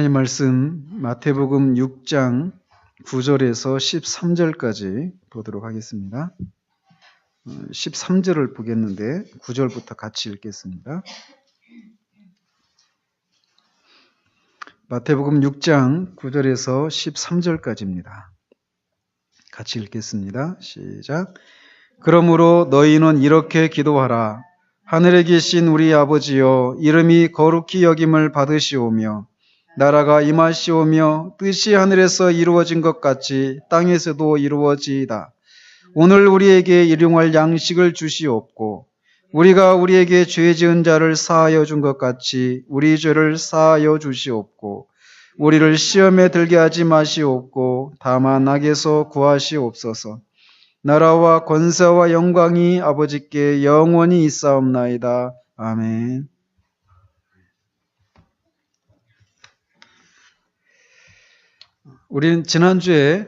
하나님 말씀 마태복음 6장 9절에서 13절까지 보도록 하겠습니다. 13절을 보겠는데 9절부터 같이 읽겠습니다. 마태복음 6장 9절에서 13절까지입니다. 같이 읽겠습니다. 시작. 그러므로 너희는 이렇게 기도하라. 하늘에 계신 우리 아버지여, 이름이 거룩히 여김을 받으시오며 나라가 임하시오며 뜻이 하늘에서 이루어진 것 같이 땅에서도 이루어지이다. 오늘 우리에게 일용할 양식을 주시옵고 우리가 우리에게 죄 지은 자를 사하여 준 것 같이 우리 죄를 사하여 주시옵고 우리를 시험에 들게 하지 마시옵고 다만 악에서 구하시옵소서. 나라와 권세와 영광이 아버지께 영원히 있사옵나이다. 아멘. 우리는 지난주에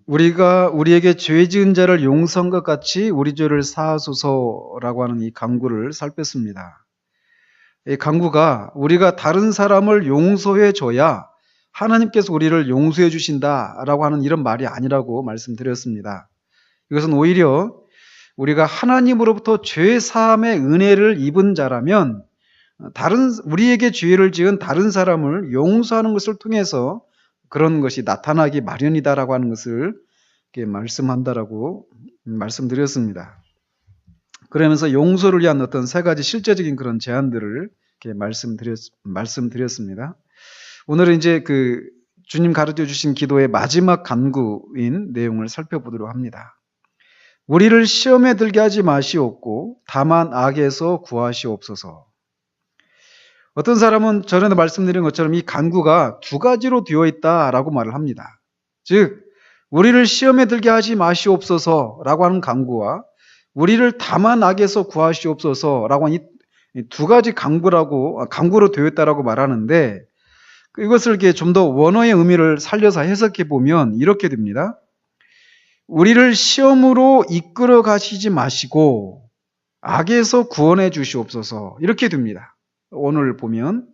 우리가 우리에게 죄 지은 자를 용서한 것 같이 우리 죄를 사하소서라고 하는 이 강구를 살폈습니다. 이 강구가 우리가 다른 사람을 용서해 줘야 하나님께서 우리를 용서해 주신다라고 하는 이런 말이 아니라고 말씀드렸습니다. 이것은 오히려 우리가 하나님으로부터 죄 사함의 은혜를 입은 자라면 우리에게 죄를 지은 다른 사람을 용서하는 것을 통해서 그런 것이 나타나기 마련이다라고 하는 것을 말씀한다라고 말씀드렸습니다. 그러면서 용서를 위한 어떤 세 가지 실제적인 그런 제안들을 말씀드렸습니다. 오늘은 이제 주님 가르쳐 주신 기도의 마지막 간구인 내용을 살펴보도록 합니다. 우리를 시험에 들게 하지 마시옵고 다만 악에서 구하시옵소서. 어떤 사람은 전에도 말씀드린 것처럼 이 간구가 두 가지로 되어 있다라고 말을 합니다. 즉 우리를 시험에 들게 하지 마시옵소서라고 하는 간구와 우리를 다만 악에서 구하시옵소서라고 하는 이 두 가지 간구로 되어 있다라고 말하는데 이것을 좀 더 원어의 의미를 살려서 해석해 보면 이렇게 됩니다. 우리를 시험으로 이끌어 가시지 마시고 악에서 구원해 주시옵소서, 이렇게 됩니다. 오늘 보면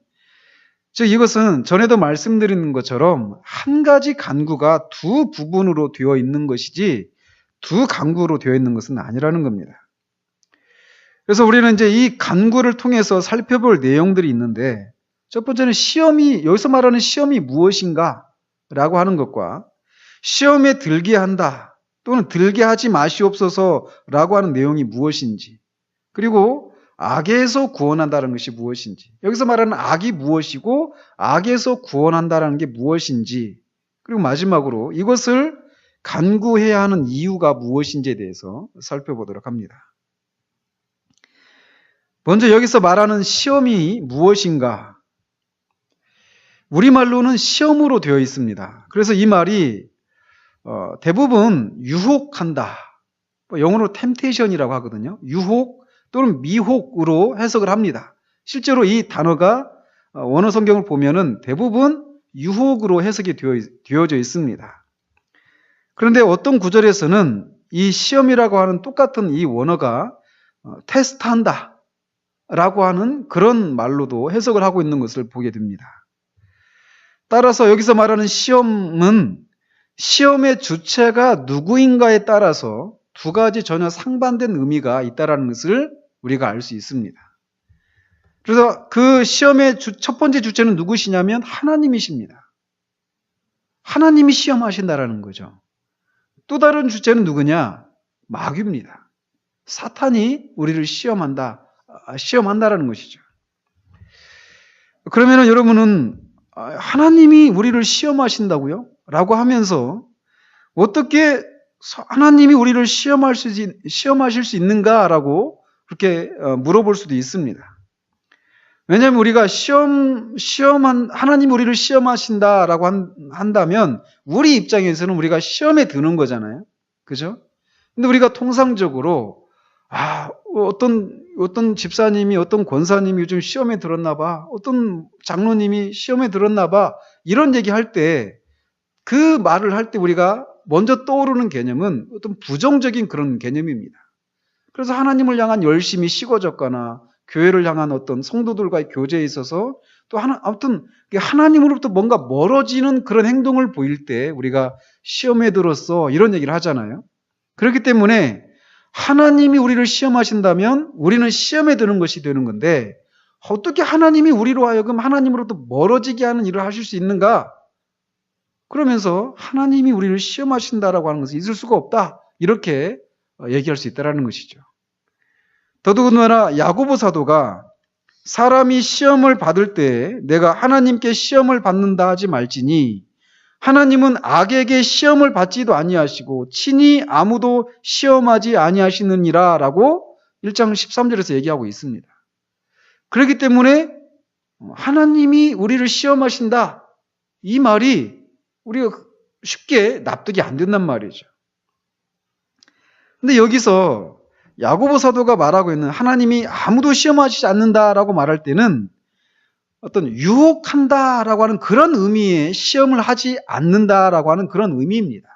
즉 이것은 전에도 말씀드린 것처럼 한 가지 간구가 두 부분으로 되어 있는 것이지 두 간구로 되어 있는 것은 아니라는 겁니다. 그래서 우리는 이제 이 간구를 통해서 살펴볼 내용들이 있는데 첫 번째는 여기서 말하는 시험이 무엇인가 라고 하는 것과 시험에 들게 한다 또는 들게 하지 마시옵소서라고 하는 내용이 무엇인지, 그리고 악에서 구원한다는 것이 무엇인지, 여기서 말하는 악이 무엇이고 악에서 구원한다는 게 무엇인지, 그리고 마지막으로 이것을 간구해야 하는 이유가 무엇인지에 대해서 살펴보도록 합니다. 먼저 여기서 말하는 시험이 무엇인가? 우리말로는 시험으로 되어 있습니다. 그래서 이 말이 대부분 유혹한다, 영어로 temptation이라고 하거든요. 유혹 또는 미혹으로 해석을 합니다. 실제로 이 단어가 원어 성경을 보면은 대부분 유혹으로 해석이 되어져 있습니다. 그런데 어떤 구절에서는 이 시험이라고 하는 똑같은 이 원어가 테스트한다 라고 하는 그런 말로도 해석을 하고 있는 것을 보게 됩니다. 따라서 여기서 말하는 시험은 시험의 주체가 누구인가에 따라서 두 가지 전혀 상반된 의미가 있다는 것을 우리가 알 수 있습니다. 그래서 그 시험의 첫 번째 주체는 누구시냐면 하나님이십니다. 하나님이 시험하신다라는 거죠. 또 다른 주체는 누구냐? 마귀입니다. 사탄이 우리를 시험한다라는 것이죠. 그러면 여러분은 하나님이 우리를 시험하신다고요? 라고 하면서 어떻게 하나님이 우리를 시험하실 수 있는가라고 그렇게 물어볼 수도 있습니다. 왜냐하면 우리가 하나님 우리를 시험하신다라고 한다면 우리 입장에서는 우리가 시험에 드는 거잖아요. 그죠? 근데 우리가 통상적으로 어떤 집사님이, 어떤 권사님이 요즘 시험에 들었나 봐, 어떤 장로님이 시험에 들었나 봐, 이런 얘기할 때 그 말을 할 때 우리가 먼저 떠오르는 개념은 어떤 부정적인 그런 개념입니다. 그래서 하나님을 향한 열심이 식어졌거나 교회를 향한 어떤 성도들과의 교제에 있어서 또 아무튼 하나님으로부터 뭔가 멀어지는 그런 행동을 보일 때 우리가 시험에 들었어 이런 얘기를 하잖아요. 그렇기 때문에 하나님이 우리를 시험하신다면 우리는 시험에 드는 것이 되는 건데 어떻게 하나님이 우리로 하여금 하나님으로부터 멀어지게 하는 일을 하실 수 있는가? 그러면서 하나님이 우리를 시험하신다라고 하는 것은 있을 수가 없다. 이렇게 얘기할 수 있다는 것이죠. 더더군다나 야고보 사도가 사람이 시험을 받을 때 내가 하나님께 시험을 받는다 하지 말지니 하나님은 악에게 시험을 받지도 아니하시고 친히 아무도 시험하지 아니하시느니라 라고 1장 13절에서 얘기하고 있습니다. 그렇기 때문에 하나님이 우리를 시험하신다 이 말이 우리가 쉽게 납득이 안 된단 말이죠. 근데 여기서 야고보 사도가 말하고 있는 하나님이 아무도 시험하시지 않는다라고 말할 때는 어떤 유혹한다라고 하는 그런 의미의 시험을 하지 않는다라고 하는 그런 의미입니다.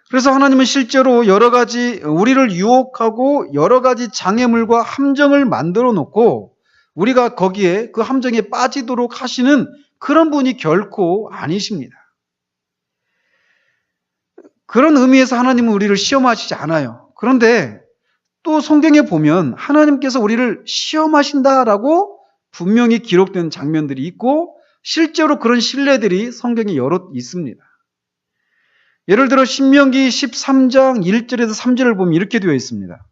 그래서 하나님은 실제로 여러 가지 우리를 유혹하고 여러 가지 장애물과 함정을 만들어 놓고 우리가 거기에 그 함정에 빠지도록 하시는 그런 분이 결코 아니십니다. 그런 의미에서 하나님은 우리를 시험하시지 않아요. 그런데 또 성경에 보면 하나님께서 우리를 시험하신다라고 분명히 기록된 장면들이 있고 실제로 그런 신뢰들이 성경에 여럿 있습니다. 예를 들어 신명기 13장 1절에서 3절을 보면 이렇게 되어 있습니다.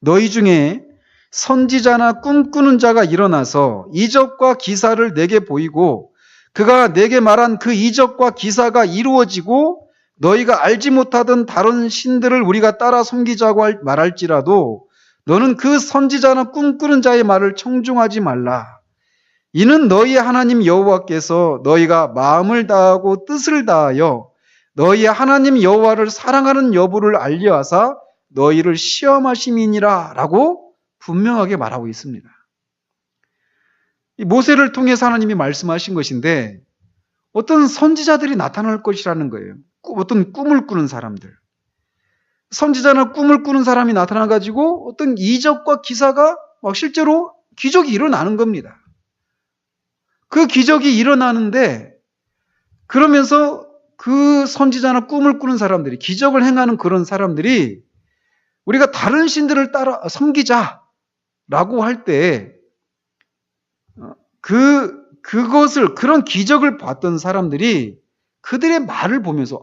너희 중에 선지자나 꿈꾸는 자가 일어나서 이적과 기사를 내게 보이고 그가 내게 말한 그 이적과 기사가 이루어지고 너희가 알지 못하던 다른 신들을 우리가 따라 섬기자고 말할지라도 너는 그 선지자나 꿈꾸는 자의 말을 청중하지 말라. 이는 너희의 하나님 여호와께서 너희가 마음을 다하고 뜻을 다하여 너희의 하나님 여호와를 사랑하는 여부를 알려하사 너희를 시험하심이니라 라고 분명하게 말하고 있습니다. 이 모세를 통해서 하나님이 말씀하신 것인데 어떤 선지자들이 나타날 것이라는 거예요. 어떤 꿈을 꾸는 사람들. 선지자나 꿈을 꾸는 사람이 나타나가지고 어떤 이적과 기사가 막 실제로 기적이 일어나는 겁니다. 그 기적이 일어나는데 그러면서 그 선지자나 꿈을 꾸는 사람들이 기적을 행하는 그런 사람들이 우리가 다른 신들을 따라 섬기자라고 할 때 그런 기적을 봤던 사람들이 그들의 말을 보면서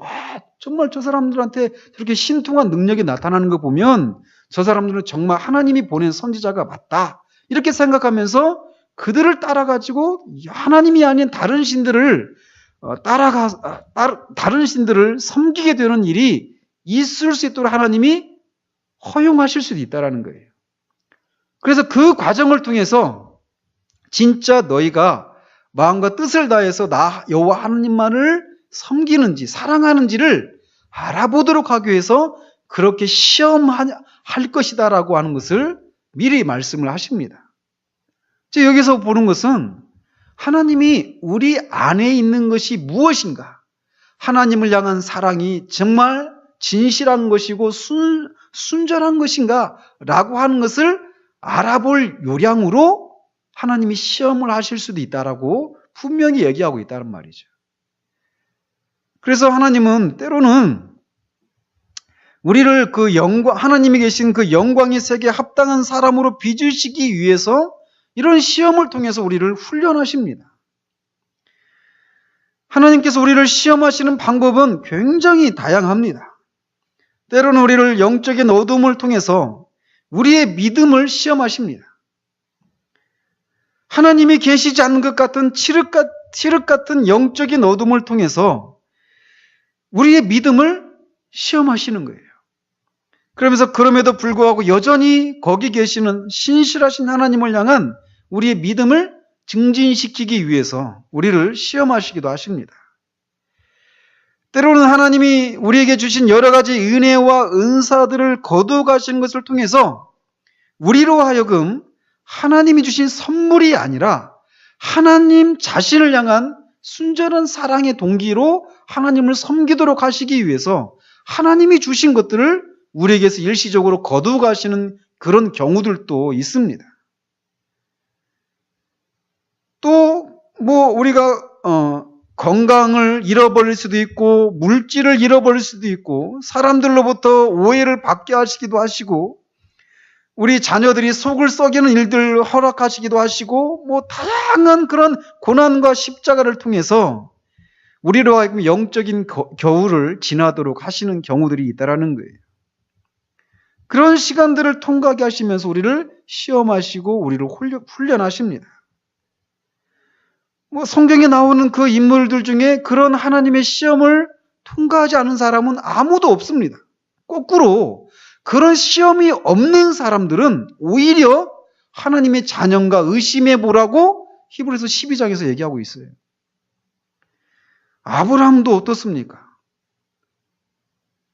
정말 저 사람들한테 저렇게 신통한 능력이 나타나는 거 보면 저 사람들은 정말 하나님이 보낸 선지자가 맞다. 이렇게 생각하면서 그들을 따라가지고 하나님이 아닌 다른 신들을 다른 신들을 섬기게 되는 일이 있을 수 있도록 하나님이 허용하실 수도 있다는 거예요. 그래서 그 과정을 통해서 진짜 너희가 마음과 뜻을 다해서 나 여호와 하나님만을 섬기는지 사랑하는지를 알아보도록 하기 위해서 그렇게 시험할 것이다라고 하는 것을 미리 말씀을 하십니다. 여기서 보는 것은 하나님이 우리 안에 있는 것이 무엇인가? 하나님을 향한 사랑이 정말 진실한 것이고 순전한 것인가? 라고 하는 것을 알아볼 요량으로 하나님이 시험을 하실 수도 있다라고 분명히 얘기하고 있다는 말이죠. 그래서 하나님은 때로는 우리를 그 하나님이 계신 그 영광의 세계에 합당한 사람으로 빚으시기 위해서 이런 시험을 통해서 우리를 훈련하십니다. 하나님께서 우리를 시험하시는 방법은 굉장히 다양합니다. 때로는 우리를 영적인 어둠을 통해서 우리의 믿음을 시험하십니다. 하나님이 계시지 않는 것 같은 칠흑 같은 영적인 어둠을 통해서 우리의 믿음을 시험하시는 거예요. 그러면서 그럼에도 불구하고 여전히 거기 계시는 신실하신 하나님을 향한 우리의 믿음을 증진시키기 위해서 우리를 시험하시기도 하십니다. 때로는 하나님이 우리에게 주신 여러 가지 은혜와 은사들을 거두어 가시는 것을 통해서 우리로 하여금 하나님이 주신 선물이 아니라 하나님 자신을 향한 순전한 사랑의 동기로 하나님을 섬기도록 하시기 위해서 하나님이 주신 것들을 우리에게서 일시적으로 거두어 가시는 그런 경우들도 있습니다. 또 우리가 건강을 잃어버릴 수도 있고 물질을 잃어버릴 수도 있고 사람들로부터 오해를 받게 하시기도 하시고 우리 자녀들이 속을 썩이는 일들 허락하시기도 하시고 다양한 그런 고난과 십자가를 통해서 우리로 하여금 영적인 겨울을 지나도록 하시는 경우들이 있다라는 거예요. 그런 시간들을 통과하게 하시면서 우리를 시험하시고 우리를 훈련하십니다. 성경에 나오는 그 인물들 중에 그런 하나님의 시험을 통과하지 않은 사람은 아무도 없습니다. 거꾸로 그런 시험이 없는 사람들은 오히려 하나님의 자녀인가 의심해 보라고 히브리서 12장에서 얘기하고 있어요. 아브라함도 어떻습니까?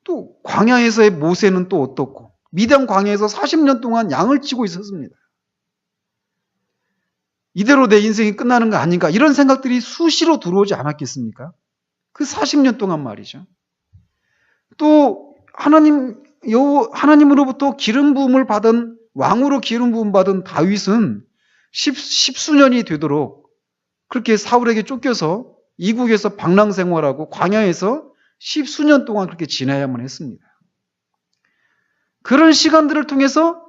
또 광야에서의 모세는 또 어떻고 미디안 광야에서 40년 동안 양을 치고 있었습니다. 이대로 내 인생이 끝나는 거 아닌가 이런 생각들이 수시로 들어오지 않았겠습니까? 그 40년 동안 말이죠. 또 하나님으로부터 기름 부음을 받은 왕으로 기름 부음 받은 다윗은 십수년이 되도록 그렇게 사울에게 쫓겨서 이국에서 방랑 생활하고 광야에서 십수년 동안 그렇게 지내야만 했습니다. 그런 시간들을 통해서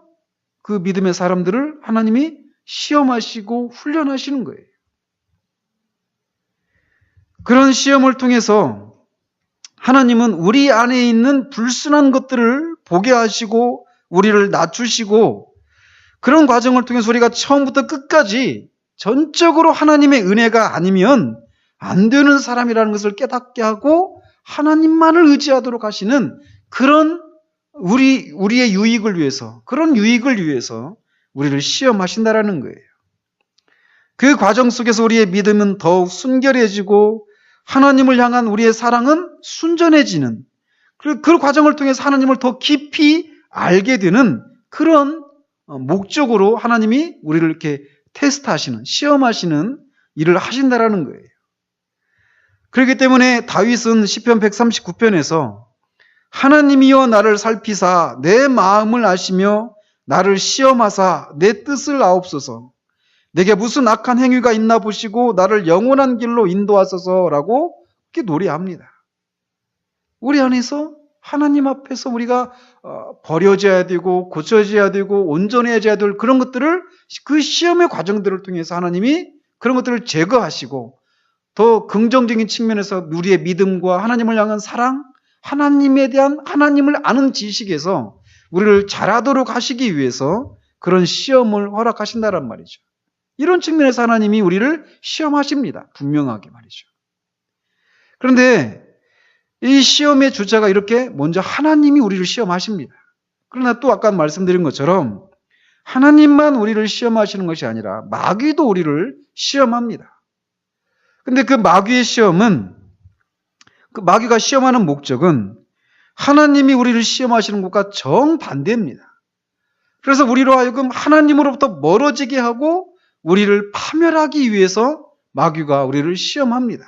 그 믿음의 사람들을 하나님이 시험하시고 훈련하시는 거예요. 그런 시험을 통해서 하나님은 우리 안에 있는 불순한 것들을 보게 하시고 우리를 낮추시고 그런 과정을 통해서 우리가 처음부터 끝까지 전적으로 하나님의 은혜가 아니면 안 되는 사람이라는 것을 깨닫게 하고 하나님만을 의지하도록 하시는 그런 우리의 유익을 위해서 그런 유익을 위해서 우리를 시험하신다라는 거예요. 그 과정 속에서 우리의 믿음은 더욱 순결해지고 하나님을 향한 우리의 사랑은 순전해지는 그 과정을 통해서 하나님을 더 깊이 알게 되는 그런 목적으로 하나님이 우리를 이렇게 테스트하시는 시험하시는 일을 하신다라는 거예요. 그렇기 때문에 다윗은 시편 139편에서 하나님이여 나를 살피사 내 마음을 아시며 나를 시험하사 내 뜻을 아옵소서. 내게 무슨 악한 행위가 있나 보시고 나를 영원한 길로 인도하소서라고 이렇게 노래합니다. 우리 안에서 하나님 앞에서 우리가 버려져야 되고 고쳐져야 되고 온전해져야 될 그런 것들을 그 시험의 과정들을 통해서 하나님이 그런 것들을 제거하시고 더 긍정적인 측면에서 우리의 믿음과 하나님을 향한 사랑, 하나님에 대한 하나님을 아는 지식에서 우리를 잘하도록 하시기 위해서 그런 시험을 허락하신다란 말이죠. 이런 측면에서 하나님이 우리를 시험하십니다. 분명하게 말이죠. 그런데 이 시험의 주자가 이렇게 먼저 하나님이 우리를 시험하십니다. 그러나 또 아까 말씀드린 것처럼 하나님만 우리를 시험하시는 것이 아니라 마귀도 우리를 시험합니다. 근데 그 마귀의 시험은 그 마귀가 시험하는 목적은 하나님이 우리를 시험하시는 것과 정반대입니다. 그래서 우리로 하여금 하나님으로부터 멀어지게 하고 우리를 파멸하기 위해서 마귀가 우리를 시험합니다.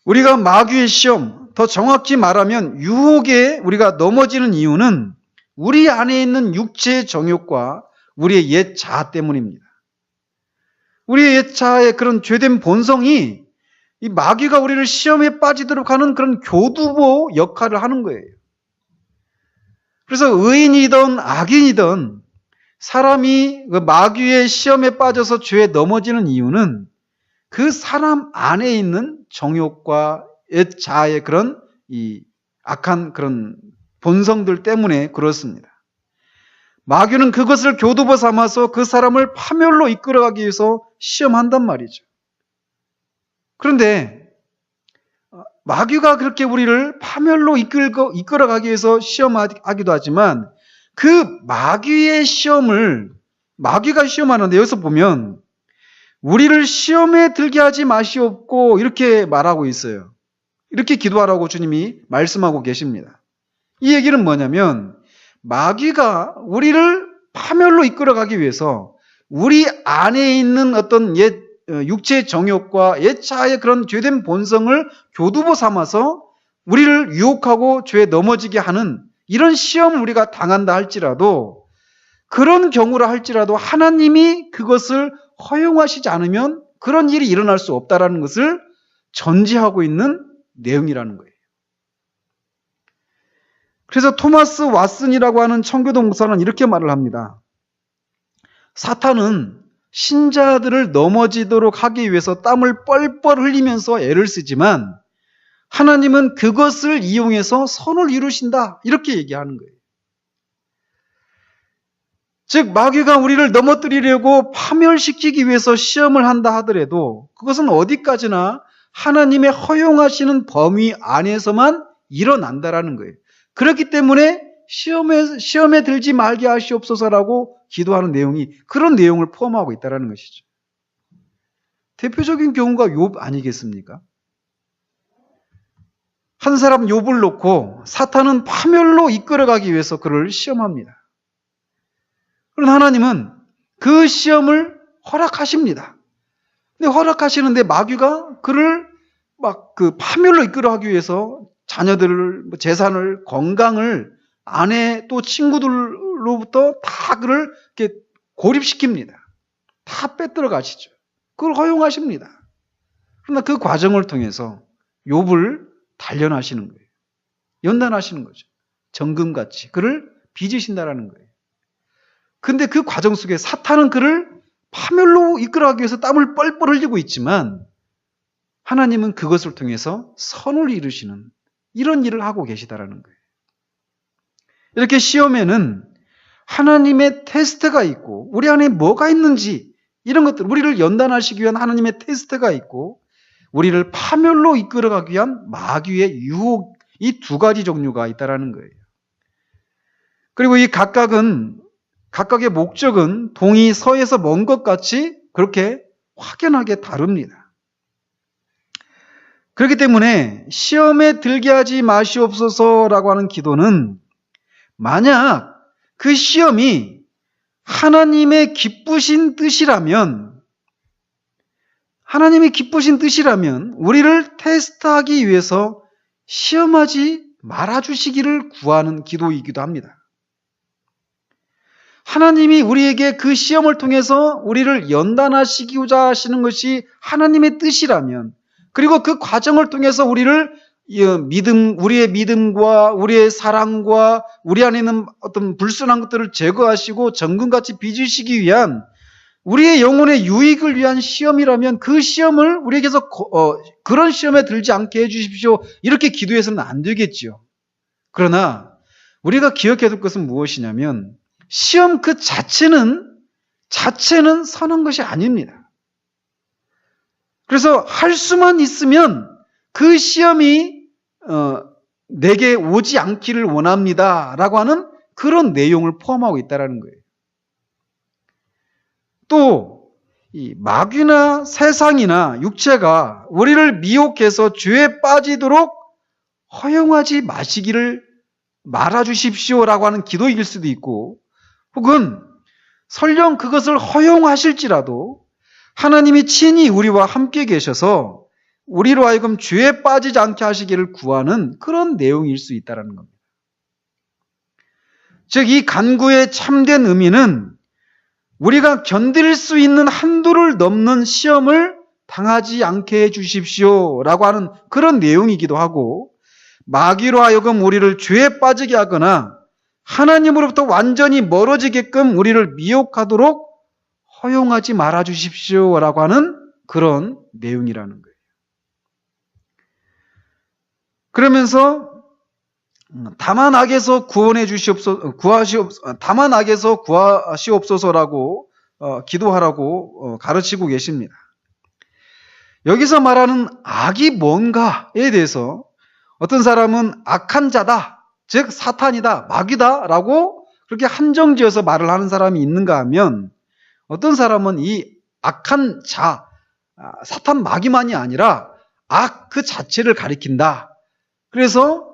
우리가 마귀의 시험, 더 정확히 말하면 유혹에 우리가 넘어지는 이유는 우리 안에 있는 육체의 정욕과 우리의 옛 자아 때문입니다. 우리의 옛 자아의 그런 죄된 본성이 이 마귀가 우리를 시험에 빠지도록 하는 그런 교두보 역할을 하는 거예요. 그래서 의인이든 악인이든 사람이 그 마귀의 시험에 빠져서 죄에 넘어지는 이유는 그 사람 안에 있는 정욕과 옛 자아의 그런 이 악한 그런 본성들 때문에 그렇습니다. 마귀는 그것을 교두보 삼아서 그 사람을 파멸로 이끌어가기 위해서 시험한단 말이죠. 그런데 마귀가 그렇게 우리를 파멸로 이끌어가기 위해서 시험하기도 하지만 그 마귀의 시험을 마귀가 시험하는데 여기서 보면 우리를 시험에 들게 하지 마시옵고 이렇게 말하고 있어요. 이렇게 기도하라고 주님이 말씀하고 계십니다. 이 얘기는 뭐냐면 마귀가 우리를 파멸로 이끌어가기 위해서 우리 안에 있는 어떤 옛 육체의 정욕과 옛 자아의 그런 죄된 본성을 교두보 삼아서 우리를 유혹하고 죄에 넘어지게 하는 이런 시험을 우리가 당한다 할지라도, 그런 경우라 할지라도 하나님이 그것을 허용하시지 않으면 그런 일이 일어날 수 없다라는 것을 전제하고 있는 내용이라는 거예요. 그래서 토마스 왓슨이라고 하는 청교도 목사는 이렇게 말을 합니다. 사탄은 신자들을 넘어지도록 하기 위해서 땀을 뻘뻘 흘리면서 애를 쓰지만 하나님은 그것을 이용해서 선을 이루신다. 이렇게 얘기하는 거예요. 즉 마귀가 우리를 넘어뜨리려고 파멸시키기 위해서 시험을 한다 하더라도 그것은 어디까지나 하나님의 허용하시는 범위 안에서만 일어난다라는 거예요. 그렇기 때문에 시험에 들지 말게 하시옵소서라고 기도하는 내용이 그런 내용을 포함하고 있다는 것이죠. 대표적인 경우가 욥 아니겠습니까? 한 사람 욥을 놓고 사탄은 파멸로 이끌어가기 위해서 그를 시험합니다. 그런데 하나님은 그 시험을 허락하십니다. 근데 허락하시는데 마귀가 그를 막 그 파멸로 이끌어가기 위해서 자녀들을, 재산을, 건강을, 아내 또 친구들로부터 다 그를 이렇게 고립시킵니다. 다 빼들어 가시죠. 그걸 허용하십니다. 그러나 그 과정을 통해서 욥을 단련하시는 거예요. 연단하시는 거죠. 정금같이 그를 빚으신다라는 거예요. 근데 그 과정 속에 사탄은 그를 파멸로 이끌어가기 위해서 땀을 뻘뻘 흘리고 있지만 하나님은 그것을 통해서 선을 이루시는 이런 일을 하고 계시다라는 거예요. 이렇게 시험에는 하나님의 테스트가 있고 우리 안에 뭐가 있는지 이런 것들, 우리를 연단하시기 위한 하나님의 테스트가 있고 우리를 파멸로 이끌어가기 위한 마귀의 유혹, 이 두 가지 종류가 있다라는 거예요. 그리고 이 각각의 목적은 동이 서에서 먼 것 같이 그렇게 확연하게 다릅니다. 그렇기 때문에 시험에 들게 하지 마시옵소서라고 하는 기도는 만약 그 시험이 하나님의 기쁘신 뜻이라면 우리를 테스트하기 위해서 시험하지 말아주시기를 구하는 기도이기도 합니다. 하나님이 우리에게 그 시험을 통해서 우리를 연단하시고자 하시는 것이 하나님의 뜻이라면, 그리고 그 과정을 통해서 우리의 믿음과 우리의 사랑과 우리 안에 있는 어떤 불순한 것들을 제거하시고 정금같이 빚으시기 위한 우리의 영혼의 유익을 위한 시험이라면 그 시험을 우리에게서 그런 시험에 들지 않게 해주십시오. 이렇게 기도해서는 안 되겠지요. 그러나 우리가 기억해야 될 것은 무엇이냐면 시험 그 자체는 선한 것이 아닙니다. 그래서 할 수만 있으면 그 시험이 내게 오지 않기를 원합니다 라고 하는 그런 내용을 포함하고 있다는 거예요. 또 이 마귀나 세상이나 육체가 우리를 미혹해서 죄에 빠지도록 허용하지 마시기를 말아주십시오라고 하는 기도일 수도 있고, 혹은 설령 그것을 허용하실지라도 하나님이 친히 우리와 함께 계셔서 우리로 하여금 죄에 빠지지 않게 하시기를 구하는 그런 내용일 수 있다는 겁니다. 즉, 이 간구의 참된 의미는 우리가 견딜 수 있는 한도를 넘는 시험을 당하지 않게 해주십시오라고 하는 그런 내용이기도 하고, 마귀로 하여금 우리를 죄에 빠지게 하거나 하나님으로부터 완전히 멀어지게끔 우리를 미혹하도록 허용하지 말아 주십시오라고 하는 그런 내용이라는 거예요. 그러면서 다만 악에서 구하시옵소서라고 기도하라고 가르치고 계십니다. 여기서 말하는 악이 뭔가에 대해서 어떤 사람은 악한 자다, 즉 사탄이다, 마귀다 라고 그렇게 한정지어서 말을 하는 사람이 있는가 하면, 어떤 사람은 이 악한 자, 사탄 마귀만이 아니라 악 그 자체를 가리킨다. 그래서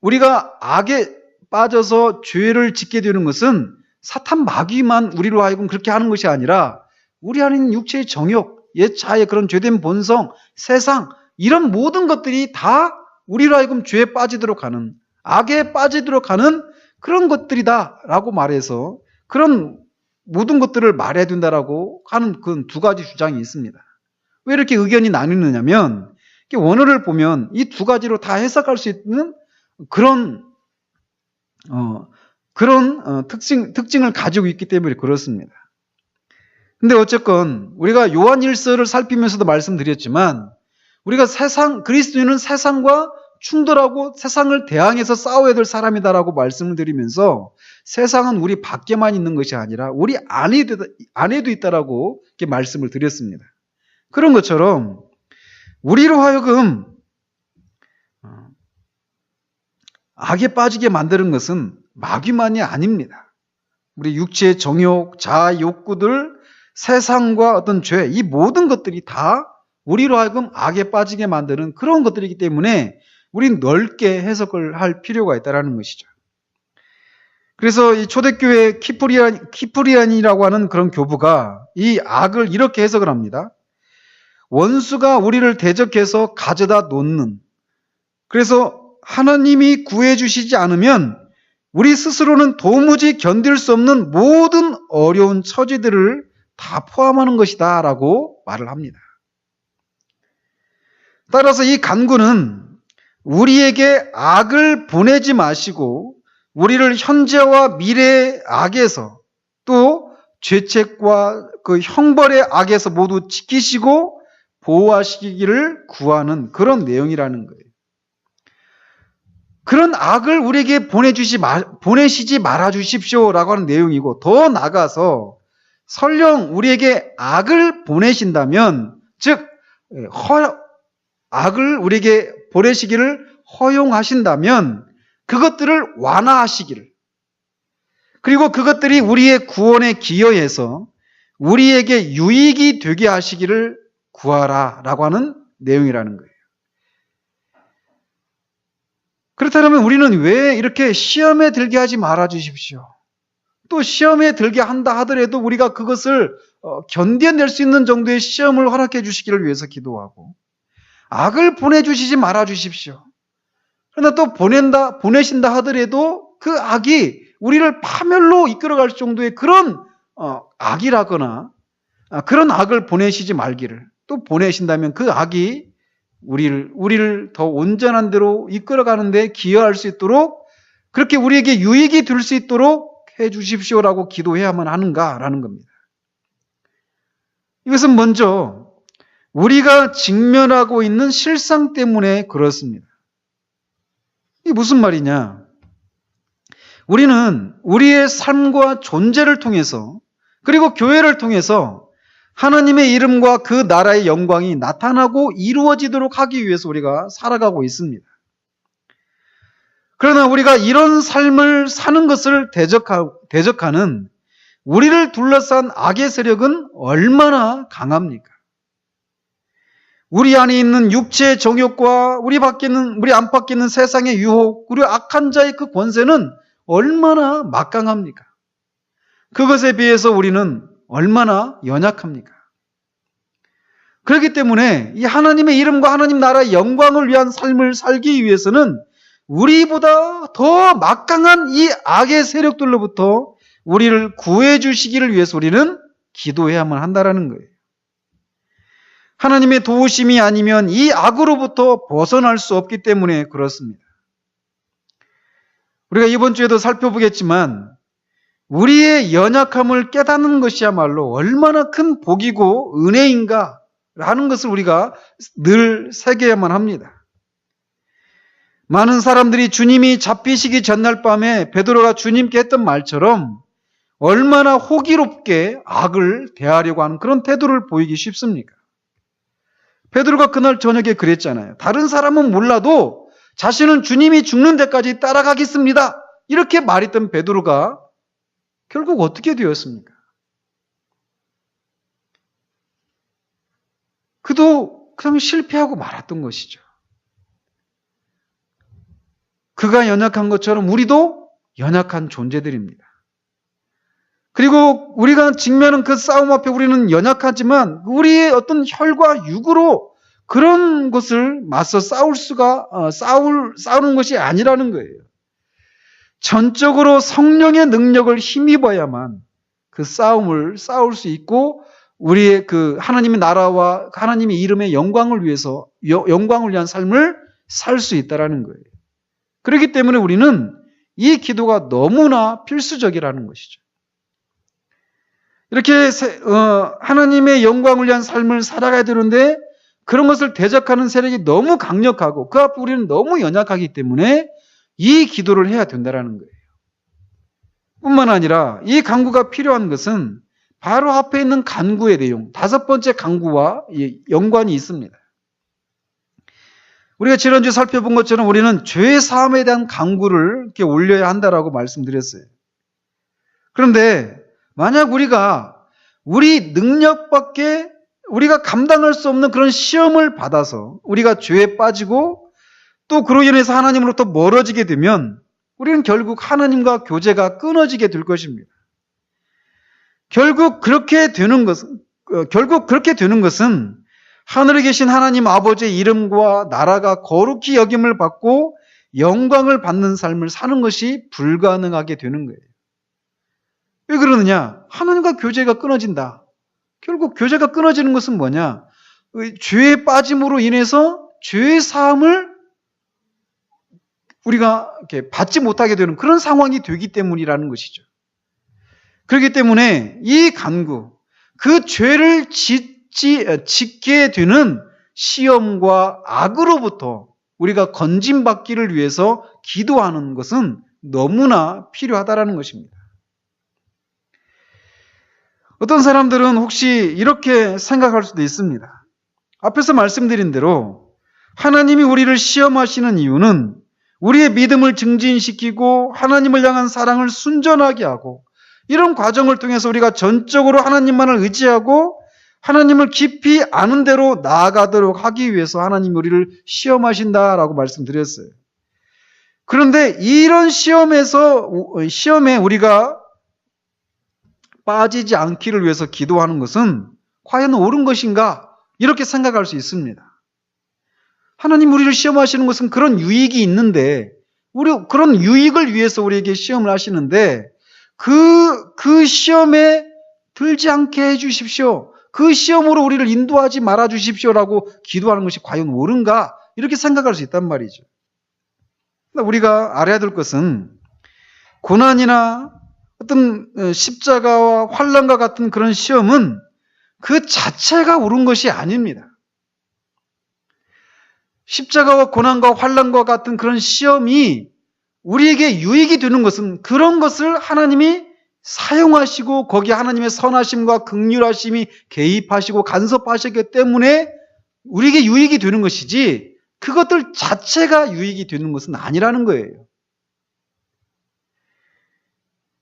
우리가 악에 빠져서 죄를 짓게 되는 것은 사탄 마귀만 우리로 하여금 그렇게 하는 것이 아니라 우리 안에 있는 육체의 정욕, 옛자의 그런 죄된 본성, 세상, 이런 모든 것들이 다 우리로 하여금 죄에 빠지도록 하는, 악에 빠지도록 하는 그런 것들이다라고 말해서 그런 모든 것들을 말해야 된다라고 하는 그 두 가지 주장이 있습니다. 왜 이렇게 의견이 나뉘느냐면 원어를 보면 이 두 가지로 다 해석할 수 있는 그런 특징을 가지고 있기 때문에 그렇습니다. 근데 어쨌건 우리가 요한일서를 살피면서도 말씀드렸지만 우리가 그리스도인은 세상과 충돌하고 세상을 대항해서 싸워야 될 사람이다라고 말씀을 드리면서 세상은 우리 밖에만 있는 것이 아니라 우리 안에도 있다라고 이렇게 말씀을 드렸습니다. 그런 것처럼 우리로 하여금 악에 빠지게 만드는 것은 마귀만이 아닙니다. 우리 육체의 정욕, 자아 욕구들, 세상과 어떤 죄, 이 모든 것들이 다 우리로 하여금 악에 빠지게 만드는 그런 것들이기 때문에 우리는 넓게 해석을 할 필요가 있다는 것이죠. 그래서 이 초대교회 키프리안이라고 하는 그런 교부가 이 악을 이렇게 해석을 합니다. 원수가 우리를 대적해서 가져다 놓는, 그래서 하나님이 구해주시지 않으면 우리 스스로는 도무지 견딜 수 없는 모든 어려운 처지들을 다 포함하는 것이다 라고 말을 합니다. 따라서 이 간구는 우리에게 악을 보내지 마시고 우리를 현재와 미래의 악에서 또 죄책과 그 형벌의 악에서 모두 지키시고 보호하시기를 구하는 그런 내용이라는 거예요. 그런 악을 우리에게 보내시지 말아 주십시오라고 하는 내용이고, 더 나아가서 설령 우리에게 악을 보내신다면, 즉 악을 우리에게 보내시기를 허용하신다면 그것들을 완화하시기를, 그리고 그것들이 우리의 구원에 기여해서 우리에게 유익이 되게 하시기를 구하라 라고 하는 내용이라는 거예요. 그렇다면 우리는 왜 이렇게 시험에 들게 하지 말아 주십시오, 또 시험에 들게 한다 하더라도 우리가 그것을 견뎌낼 수 있는 정도의 시험을 허락해 주시기를 위해서 기도하고, 악을 보내주시지 말아 주십시오, 그러나 또 보내신다 하더라도 그 악이 우리를 파멸로 이끌어갈 정도의 그런 악이라거나 그런 악을 보내시지 말기를, 또 보내신다면 그 악이 우리를 더 온전한 대로 이끌어가는 데 기여할 수 있도록, 그렇게 우리에게 유익이 될 수 있도록 해 주십시오라고 기도해야만 하는가라는 겁니다. 이것은 먼저 우리가 직면하고 있는 실상 때문에 그렇습니다. 이게 무슨 말이냐? 우리는 우리의 삶과 존재를 통해서, 그리고 교회를 통해서 하나님의 이름과 그 나라의 영광이 나타나고 이루어지도록 하기 위해서 우리가 살아가고 있습니다. 그러나 우리가 이런 삶을 사는 것을 대적하는 우리를 둘러싼 악의 세력은 얼마나 강합니까? 우리 안에 있는 육체의 정욕과 우리 안팎에 있는 세상의 유혹, 그리고 악한 자의 그 권세는 얼마나 막강합니까? 그것에 비해서 우리는 얼마나 연약합니까? 그렇기 때문에 이 하나님의 이름과 하나님 나라의 영광을 위한 삶을 살기 위해서는 우리보다 더 막강한 이 악의 세력들로부터 우리를 구해 주시기를 위해서 우리는 기도해야만 한다는 거예요. 하나님의 도우심이 아니면 이 악으로부터 벗어날 수 없기 때문에 그렇습니다. 우리가 이번 주에도 살펴보겠지만 우리의 연약함을 깨닫는 것이야말로 얼마나 큰 복이고 은혜인가 라는 것을 우리가 늘 새겨야만 합니다. 많은 사람들이 주님이 잡히시기 전날 밤에 베드로가 주님께 했던 말처럼 얼마나 호기롭게 악을 대하려고 하는 그런 태도를 보이기 쉽습니까? 베드로가 그날 저녁에 그랬잖아요. 다른 사람은 몰라도 자신은 주님이 죽는 데까지 따라가겠습니다, 이렇게 말했던 베드로가 결국 어떻게 되었습니까? 그도 그냥 실패하고 말았던 것이죠. 그가 연약한 것처럼 우리도 연약한 존재들입니다. 그리고 우리가 직면한 그 싸움 앞에 우리는 연약하지만 우리의 어떤 혈과 육으로 그런 것을 맞서 싸우는 것이 아니라는 거예요. 전적으로 성령의 능력을 힘입어야만 그 싸움을 싸울 수 있고 우리의 그 하나님의 나라와 하나님의 이름의 영광을 위해서 영광을 위한 삶을 살 수 있다라는 거예요. 그렇기 때문에 우리는 이 기도가 너무나 필수적이라는 것이죠. 이렇게 하나님의 영광을 위한 삶을 살아가야 되는데 그런 것을 대적하는 세력이 너무 강력하고 그 앞에 우리는 너무 연약하기 때문에 이 기도를 해야 된다는 거예요. 뿐만 아니라 이 간구가 필요한 것은 바로 앞에 있는 간구의 내용, 5번째 간구와 연관이 있습니다. 우리가 지난주에 살펴본 것처럼 우리는 죄 사함에 대한 간구를 이렇게 올려야 한다라고 말씀드렸어요. 그런데 만약 우리가 우리 능력밖에 우리가 감당할 수 없는 그런 시험을 받아서 우리가 죄에 빠지고 또 그로 인해서 하나님으로부터 멀어지게 되면 우리는 결국 하나님과 교제가 끊어지게 될 것입니다. 결국 그렇게 되는 것은 하늘에 계신 하나님 아버지의 이름과 나라가 거룩히 여김을 받고 영광을 받는 삶을 사는 것이 불가능하게 되는 거예요. 왜 그러느냐? 하나님과 교제가 끊어진다. 결국 교제가 끊어지는 것은 뭐냐? 죄에 빠짐으로 인해서 죄의 사함을 우리가 이렇게 받지 못하게 되는 그런 상황이 되기 때문이라는 것이죠. 그렇기 때문에 이 간구, 그 죄를 짓게 되는 시험과 악으로부터 우리가 건짐받기를 위해서 기도하는 것은 너무나 필요하다라는 것입니다. 어떤 사람들은 혹시 이렇게 생각할 수도 있습니다. 앞에서 말씀드린 대로 하나님이 우리를 시험하시는 이유는 우리의 믿음을 증진시키고 하나님을 향한 사랑을 순전하게 하고 이런 과정을 통해서 우리가 전적으로 하나님만을 의지하고 하나님을 깊이 아는 대로 나아가도록 하기 위해서 하나님이 우리를 시험하신다라고 말씀드렸어요. 그런데 이런 시험에 우리가 빠지지 않기를 위해서 기도하는 것은 과연 옳은 것인가? 이렇게 생각할 수 있습니다. 하나님 우리를 시험하시는 것은 그런 유익이 있는데 그런 유익을 위해서 우리에게 시험을 하시는데 그 시험에 들지 않게 해주십시오. 그 시험으로 우리를 인도하지 말아 주십시오라고 기도하는 것이 과연 옳은가? 이렇게 생각할 수 있단 말이죠. 우리가 알아야 될 것은 고난이나 어떤 십자가와 환난과 같은 그런 시험은 그 자체가 옳은 것이 아닙니다. 십자가와 고난과 환난과 같은 그런 시험이 우리에게 유익이 되는 것은 그런 것을 하나님이 사용하시고 거기에 하나님의 선하심과 긍휼하심이 개입하시고 간섭하시기 때문에 우리에게 유익이 되는 것이지 그것들 자체가 유익이 되는 것은 아니라는 거예요.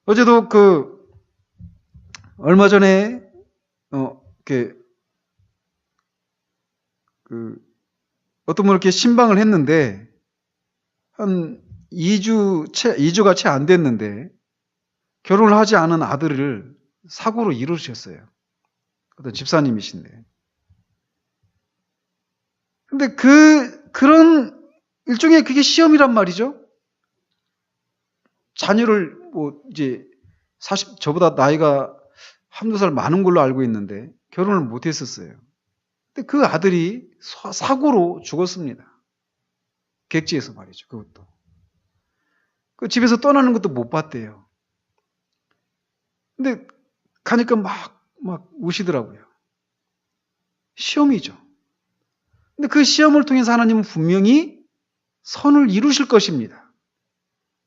어제도 얼마 전에 어떤 분 이렇게 신방을 했는데 한 2주가 채 안 됐는데 결혼을 하지 않은 아들을 사고로 이루셨어요. 어떤 집사님이신데. 근데 그런 일종의 그게 시험이란 말이죠. 자녀를 이제 저보다 나이가 한두 살 많은 걸로 알고 있는데 결혼을 못 했었어요. 근데 그 아들이 사고로 죽었습니다. 객지에서 말이죠. 그것도. 그 집에서 떠나는 것도 못 봤대요. 근데 가니까 막 우시더라고요. 시험이죠. 근데 그 시험을 통해서 하나님은 분명히 선을 이루실 것입니다.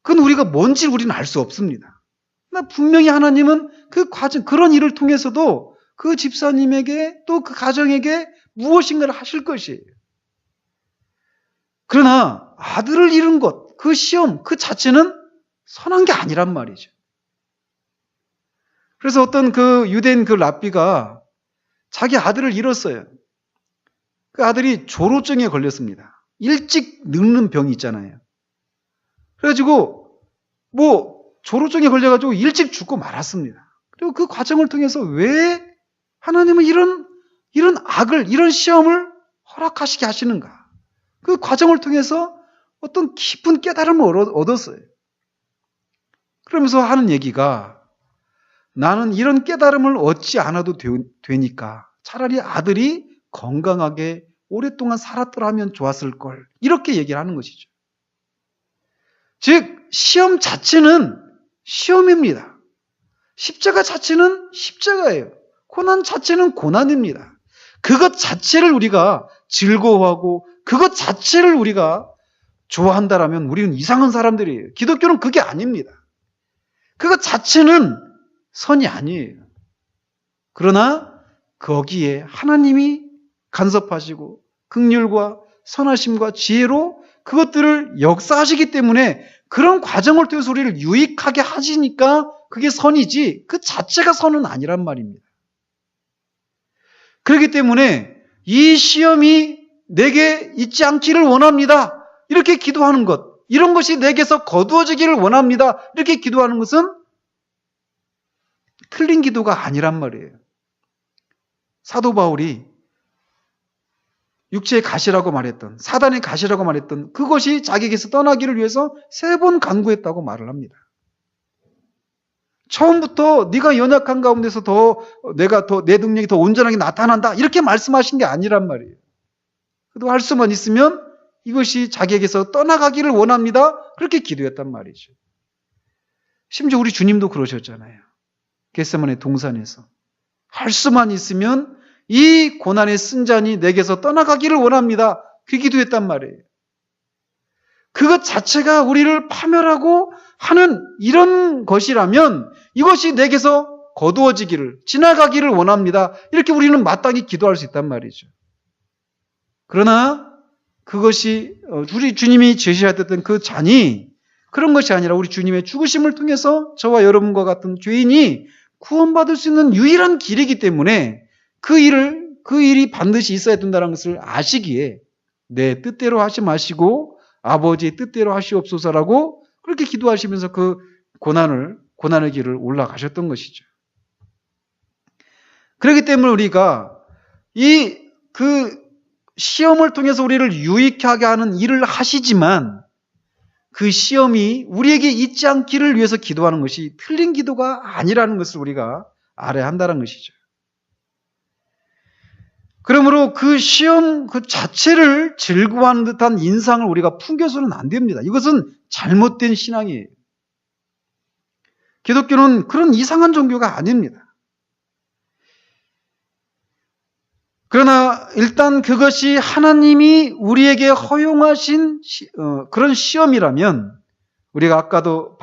그건 우리가 뭔지 우리는 알 수 없습니다. 그러나 분명히 하나님은 그 과정, 그런 일을 통해서도 그 집사님에게 또 그 가정에게 무엇인가를 하실 것이에요. 그러나 아들을 잃은 것, 그 시험, 그 자체는 선한 게 아니란 말이죠. 그래서 어떤 그 유대인 그 랍비가 자기 아들을 잃었어요. 그 아들이 조로증에 걸렸습니다. 일찍 늙는 병이 있잖아요. 그래가지고 조로증에 걸려가지고 일찍 죽고 말았습니다. 그리고 그 과정을 통해서 왜 하나님은 이런 악을, 이런 시험을 허락하시게 하시는가? 그 과정을 통해서 어떤 깊은 깨달음을 얻었어요. 그러면서 하는 얘기가 나는 이런 깨달음을 얻지 않아도 되니까 차라리 아들이 건강하게 오랫동안 살았더라면 좋았을 걸. 이렇게 얘기를 하는 것이죠. 즉 시험 자체는 시험입니다. 십자가 자체는 십자가예요. 고난 자체는 고난입니다. 그것 자체를 우리가 즐거워하고 그것 자체를 우리가 좋아한다라면 우리는 이상한 사람들이에요. 기독교는 그게 아닙니다. 그것 자체는 선이 아니에요. 그러나 거기에 하나님이 간섭하시고 긍휼과 선하심과 지혜로 그것들을 역사하시기 때문에 그런 과정을 통해서 우리를 유익하게 하시니까 그게 선이지 그 자체가 선은 아니란 말입니다. 그렇기 때문에 이 시험이 내게 있지 않기를 원합니다. 이렇게 기도하는 것, 이런 것이 내게서 거두어지기를 원합니다. 이렇게 기도하는 것은 틀린 기도가 아니란 말이에요. 사도 바울이 육체의 가시라고 말했던, 사단의 가시라고 말했던 그것이 자기에게서 떠나기를 위해서 3번 간구했다고 말을 합니다. 처음부터 네가 연약한 가운데서 내 능력이 더 온전하게 나타난다 이렇게 말씀하신 게 아니란 말이에요. 그래도 할 수만 있으면 이것이 자기에게서 떠나가기를 원합니다. 그렇게 기도했단 말이죠. 심지어 우리 주님도 그러셨잖아요. 겟세마네 동산에서 할 수만 있으면 이 고난의 쓴 잔이 내게서 떠나가기를 원합니다. 그 기도했단 말이에요. 그것 자체가 우리를 파멸하고 하는 이런 것이라면 이것이 내게서 거두어지기를, 지나가기를 원합니다. 이렇게 우리는 마땅히 기도할 수 있단 말이죠. 그러나 그것이 우리 주님이 제시하셨던 그 잔이 그런 것이 아니라 우리 주님의 죽으심을 통해서 저와 여러분과 같은 죄인이 구원받을 수 있는 유일한 길이기 때문에 그 일이 반드시 있어야 된다는 것을 아시기에 내 뜻대로 하지 마시고 아버지의 뜻대로 하시옵소서라고 그렇게 기도하시면서 그 고난의 길을 올라가셨던 것이죠. 그렇기 때문에 우리가 그 시험을 통해서 우리를 유익하게 하는 일을 하시지만 그 시험이 우리에게 있지 않기를 위해서 기도하는 것이 틀린 기도가 아니라는 것을 우리가 알아야 한다는 것이죠. 그러므로 그 시험 그 자체를 즐거워하는 듯한 인상을 우리가 풍겨서는 안 됩니다. 이것은 잘못된 신앙이에요. 기독교는 그런 이상한 종교가 아닙니다. 그러나 일단 그것이 하나님이 우리에게 허용하신 그런 시험이라면 우리가 아까도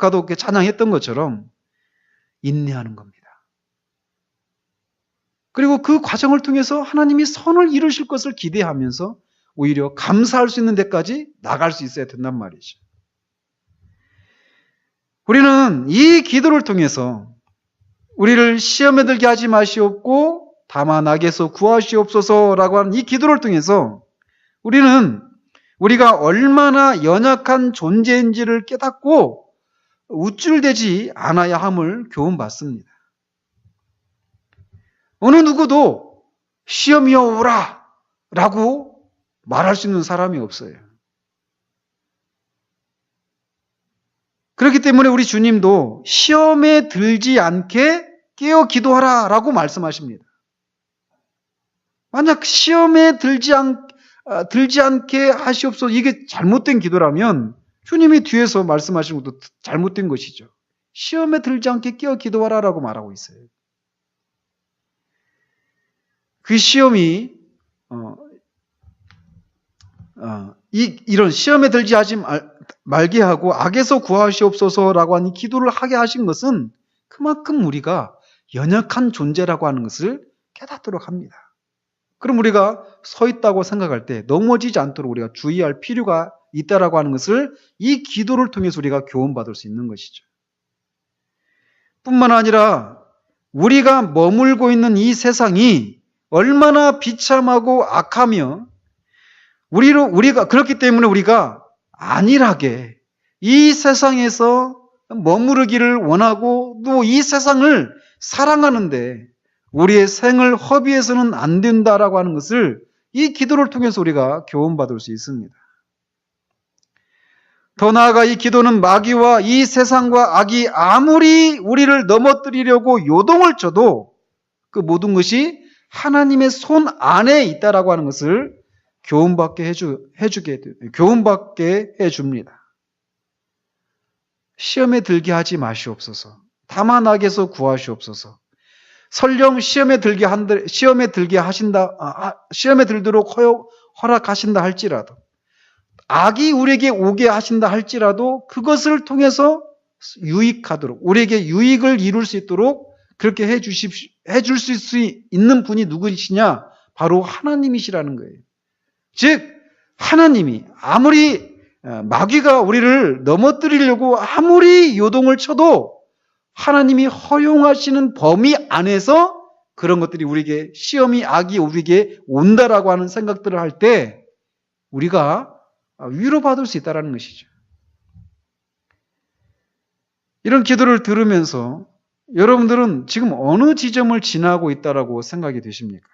이렇게 찬양했던 것처럼 인내하는 겁니다. 그리고 그 과정을 통해서 하나님이 선을 이루실 것을 기대하면서 오히려 감사할 수 있는 데까지 나갈 수 있어야 된단 말이죠. 우리는 이 기도를 통해서 우리를 시험에 들게 하지 마시옵고 다만 악에서 구하시옵소서라고 하는 이 기도를 통해서 우리는 우리가 얼마나 연약한 존재인지를 깨닫고 우쭐대지 않아야 함을 교훈받습니다. 어느 누구도 시험이여 오라 라고 말할 수 있는 사람이 없어요. 그렇기 때문에 우리 주님도 시험에 들지 않게 깨어 기도하라 라고 말씀하십니다. 만약 시험에 들지 않게 하시옵소서 이게 잘못된 기도라면 주님이 뒤에서 말씀하신 것도 잘못된 것이죠. 시험에 들지 않게 깨어 기도하라 라고 말하고 있어요. 그 시험이 이런 시험에 들지 말게 하고 악에서 구하시옵소서라고 하는 기도를 하게 하신 것은 그만큼 우리가 연약한 존재라고 하는 것을 깨닫도록 합니다. 그럼 우리가 서 있다고 생각할 때 넘어지지 않도록 우리가 주의할 필요가 있다라고 하는 것을 이 기도를 통해서 우리가 교훈받을 수 있는 것이죠. 뿐만 아니라 우리가 머물고 있는 이 세상이 얼마나 비참하고 악하며 우리가 그렇기 때문에 우리가 안일하게 이 세상에서 머무르기를 원하고 또 이 세상을 사랑하는데 우리의 생을 허비해서는 안 된다라고 하는 것을 이 기도를 통해서 우리가 교훈받을 수 있습니다. 더 나아가 이 기도는 마귀와 이 세상과 악이 아무리 우리를 넘어뜨리려고 요동을 쳐도 그 모든 것이 하나님의 손 안에 있다라고 하는 것을 교훈받게 해줍니다. 시험에 들게 하지 마시옵소서. 다만 악에서 구하시옵소서. 설령 시험에 들도록 허락하신다 할지라도, 악이 우리에게 오게 하신다 할지라도 그것을 통해서 유익하도록, 우리에게 유익을 이룰 수 있도록 그렇게 해줄 수 있는 분이 누구시냐? 바로 하나님이시라는 거예요. 즉 하나님이 아무리 마귀가 우리를 넘어뜨리려고 아무리 요동을 쳐도 하나님이 허용하시는 범위 안에서 그런 것들이 우리에게, 시험이, 악이 우리에게 온다라고 하는 생각들을 할 때 우리가 위로받을 수 있다는 것이죠. 이런 기도를 들으면서 여러분들은 지금 어느 지점을 지나고 있다라고 생각이 되십니까?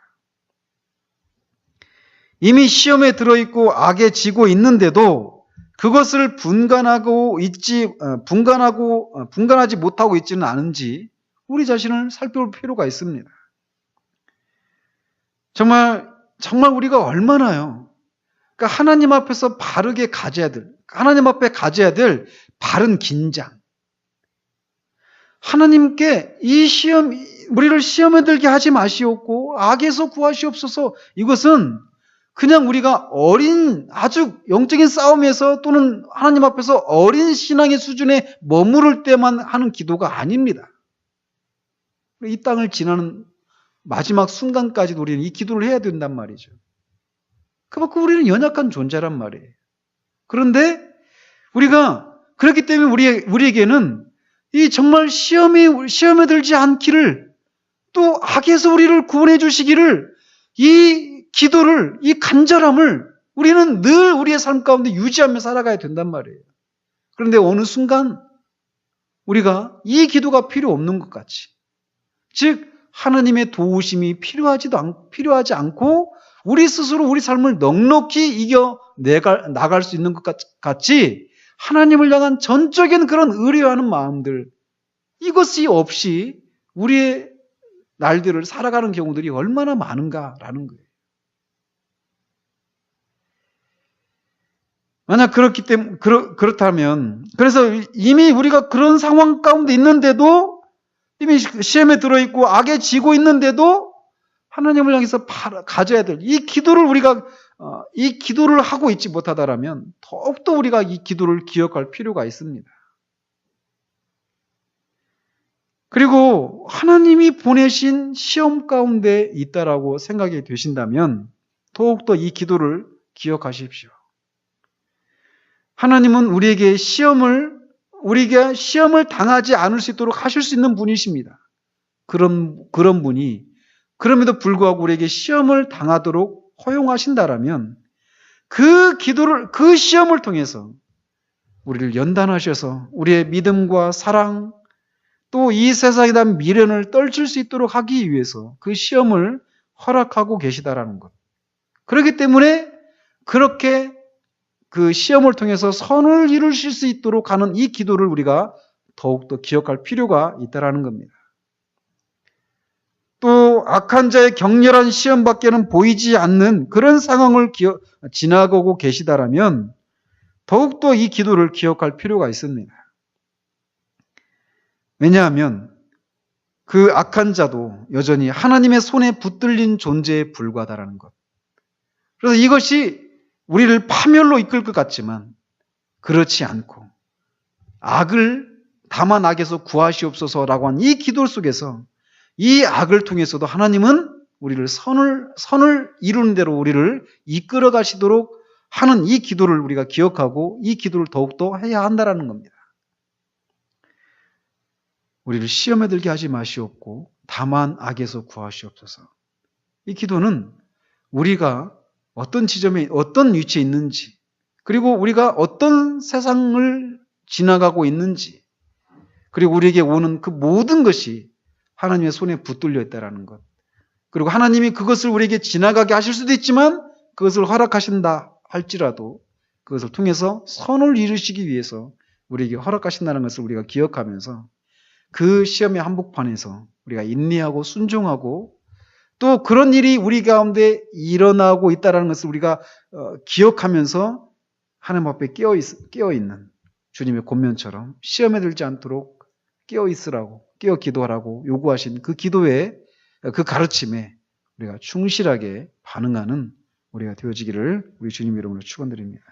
이미 시험에 들어있고 악에 지고 있는데도 그것을 분간하지 못하고 있지는 않은지 우리 자신을 살펴볼 필요가 있습니다. 정말 우리가 얼마나요? 그러니까 하나님 앞에서 하나님 앞에 가져야 될 바른 긴장. 하나님께 우리를 시험에 들게 하지 마시옵고 악에서 구하시옵소서. 이것은 그냥 우리가 아주 영적인 싸움에서 또는 하나님 앞에서 어린 신앙의 수준에 머무를 때만 하는 기도가 아닙니다. 이 땅을 지나는 마지막 순간까지도 우리는 이 기도를 해야 된단 말이죠. 그만큼 우리는 연약한 존재란 말이에요. 그런데 우리가 그렇기 때문에 우리에게는 이 정말 시험에 들지 않기를, 또 악에서 우리를 구원해 주시기를, 이 기도를, 이 간절함을 우리는 늘 우리의 삶 가운데 유지하며 살아가야 된단 말이에요. 그런데 어느 순간 우리가 이 기도가 필요 없는 것 같이, 즉 하나님의 도우심이 필요하지 않고 우리 스스로 우리 삶을 넉넉히 이겨 나갈 수 있는 것 같이 하나님을 향한 전적인 그런 의뢰하는 마음들, 이것이 없이 우리의 날들을 살아가는 경우들이 얼마나 많은가라는 거예요. 만약 그렇다면, 그래서 이미 우리가 그런 상황 가운데 있는데도, 이미 시험에 들어있고 악에 지고 있는데도 하나님을 향해서 가져야 될 이 기도를 이 기도를 하고 있지 못하다라면 더욱더 우리가 이 기도를 기억할 필요가 있습니다. 그리고 하나님이 보내신 시험 가운데 있다라고 생각이 되신다면 더욱더 이 기도를 기억하십시오. 하나님은 우리가 시험을 당하지 않을 수 있도록 하실 수 있는 분이십니다. 그런 분이 그럼에도 불구하고 우리에게 시험을 당하도록 허용하신다라면 그 시험을 통해서 우리를 연단하셔서 우리의 믿음과 사랑, 또 이 세상에 대한 미련을 떨칠 수 있도록 하기 위해서 그 시험을 허락하고 계시다라는 것. 그렇기 때문에 그렇게 그 시험을 통해서 선을 이루실 수 있도록 하는 이 기도를 우리가 더욱더 기억할 필요가 있다라는 겁니다. 또 악한 자의 격렬한 시험밖에는 보이지 않는 그런 상황을 지나가고 계시다라면 더욱더 이 기도를 기억할 필요가 있습니다. 왜냐하면 그 악한 자도 여전히 하나님의 손에 붙들린 존재에 불과하다는 것. 그래서 이것이 우리를 파멸로 이끌 것 같지만 그렇지 않고 다만 악에서 구하시옵소서라고 한 이 기도 속에서 이 악을 통해서도 하나님은 우리를 선을 이루는 대로 우리를 이끌어 가시도록 하는 이 기도를 우리가 기억하고 이 기도를 더욱더 해야 한다는 겁니다. 우리를 시험에 들게 하지 마시옵고 다만 악에서 구하시옵소서. 이 기도는 우리가 어떤 지점에 어떤 위치에 있는지, 그리고 우리가 어떤 세상을 지나가고 있는지, 그리고 우리에게 오는 그 모든 것이 하나님의 손에 붙들려 있다는 것, 그리고 하나님이 그것을 우리에게 지나가게 하실 수도 있지만 그것을 허락하신다 할지라도 그것을 통해서 선을 이루시기 위해서 우리에게 허락하신다는 것을 우리가 기억하면서 그 시험의 한복판에서 우리가 인내하고 순종하고 또 그런 일이 우리 가운데 일어나고 있다는 것을 우리가 기억하면서 하나님 앞에 깨어있는 주님의 권면처럼 시험에 들지 않도록 깨어있으라고, 깨어 기도하라고 요구하신 그 기도에, 그 가르침에 우리가 충실하게 반응하는 우리가 되어지기를 우리 주님 이름으로 축원드립니다.